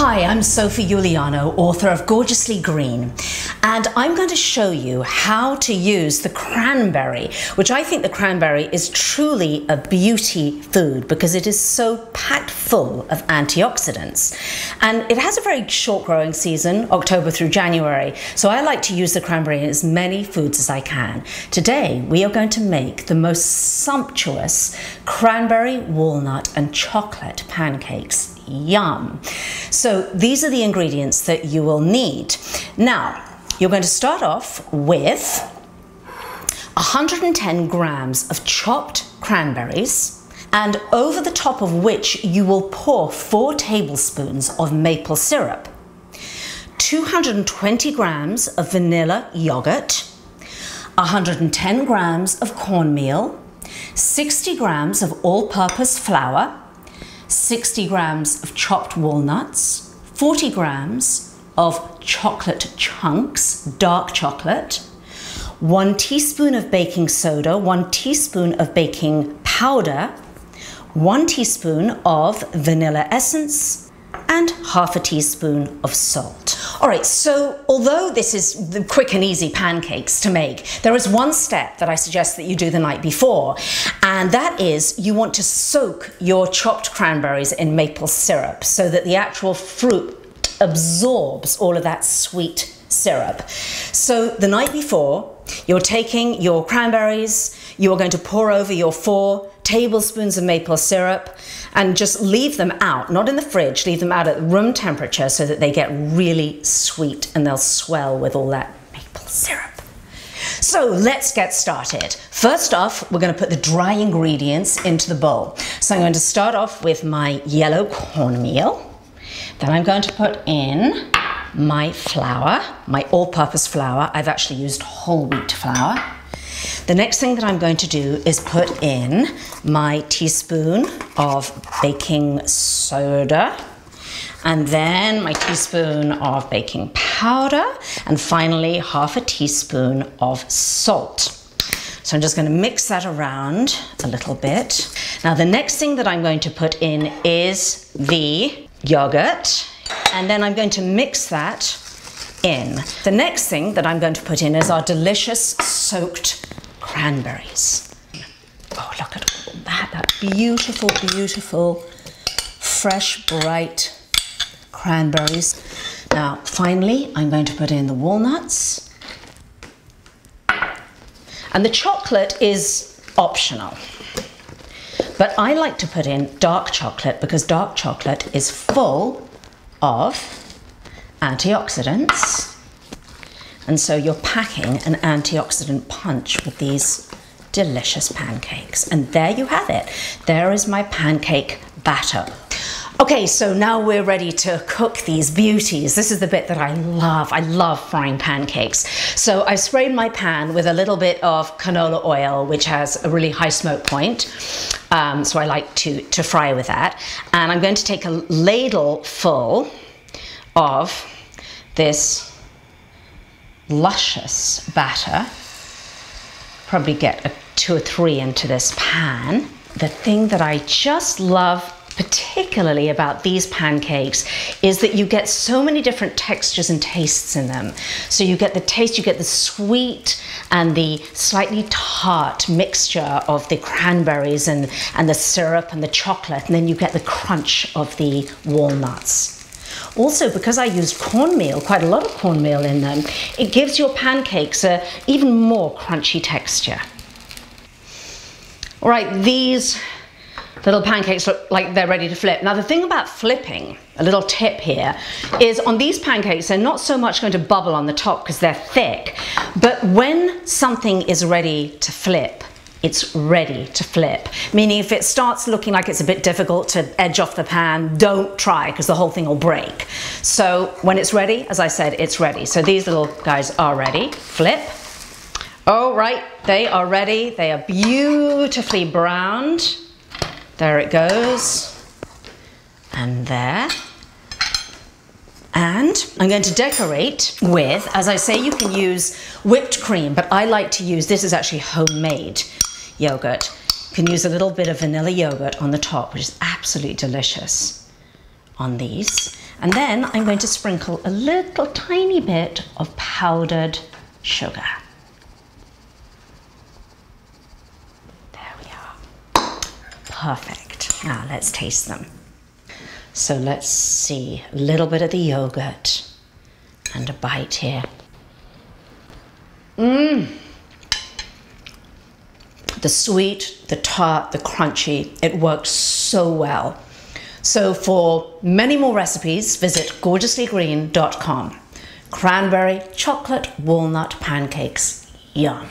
Hi, I'm Sophie Uliano, author of Gorgeously Green, and I'm going to show you how to use the cranberry, which I think the cranberry is truly a beauty food because it is so packed full of antioxidants. And it has a very short growing season, October through January, so I like to use the cranberry in as many foods as I can. Today, we are going to make the most sumptuous cranberry, walnut, and chocolate pancakes. Yum! So these are the ingredients that you will need. Now, you're going to start off with 110 grams of chopped cranberries, and over the top of which you will pour 4 tablespoons of maple syrup, 220 grams of vanilla yogurt, 110 grams of cornmeal, 60 grams of all-purpose flour, 60 grams of chopped walnuts, 40 grams of chocolate chunks, dark chocolate, 1 teaspoon of baking soda, 1 teaspoon of baking powder, 1 teaspoon of vanilla essence, and half a teaspoon of salt. All right, so although this is the quick and easy pancakes to make, there is one step that I suggest that you do the night before, and that is you want to soak your chopped cranberries in maple syrup so that the actual fruit absorbs all of that sweet syrup. So the night before, you're taking your cranberries, you are going to pour over your 4 tablespoons of maple syrup and just leave them out, not in the fridge, leave them out at room temperature so that they get really sweet and they'll swell with all that maple syrup. So let's get started. First off, we're going to put the dry ingredients into the bowl. So I'm going to start off with my yellow cornmeal. Then I'm going to put in my flour, my all-purpose flour. I've actually used whole wheat flour. The next thing that I'm going to do is put in my teaspoon of baking soda, and then my teaspoon of baking powder, and finally half a teaspoon of salt. So I'm just going to mix that around a little bit. Now the next thing that I'm going to put in is the yogurt, and then I'm going to mix that in. The next thing that I'm going to put in is our delicious soaked cranberries. Oh, look at all that beautiful, beautiful, fresh, bright cranberries. Now, finally, I'm going to put in the walnuts. And the chocolate is optional. But I like to put in dark chocolate because dark chocolate is full of antioxidants. And so you're packing an antioxidant punch with these delicious pancakes. And there you have it. There is my pancake batter. Okay, so now we're ready to cook these beauties. This is the bit that I love. I love frying pancakes. So I sprayed my pan with a little bit of canola oil, which has a really high smoke point. So I like to fry with that. And I'm going to take a ladle full of this luscious batter. Probably get 2 or 3 into this pan. The thing that I just love particularly about these pancakes is that you get so many different textures and tastes in them. So you get the taste, you get the sweet and the slightly tart mixture of the cranberries and the syrup and the chocolate, and then you get the crunch of the walnuts. Also, because I used cornmeal, quite a lot of cornmeal in them, it gives your pancakes a even more crunchy texture. All right, these little pancakes look like they're ready to flip. Now the thing about flipping, a little tip here, is on these pancakes they're not so much going to bubble on the top because they're thick, but when something is ready to flip, it's ready to flip. Meaning if it starts looking like it's a bit difficult to edge off the pan, don't try because the whole thing will break. So when it's ready, as I said, it's ready. So these little guys are ready. Flip. Oh, right, they are ready. They are beautifully browned. There it goes. And there. And I'm going to decorate with, as I say, you can use whipped cream, but I like to use, this is actually homemade yogurt. You can use a little bit of vanilla yogurt on the top, which is absolutely delicious. on these. And then I'm going to sprinkle a little tiny bit of powdered sugar. There we are. Perfect. Now let's taste them. So let's see, a little bit of the yogurt and a bite here. The sweet, the tart, the crunchy, it works so well. So for many more recipes, visit gorgeouslygreen.com. Cranberry chocolate walnut pancakes. Yum.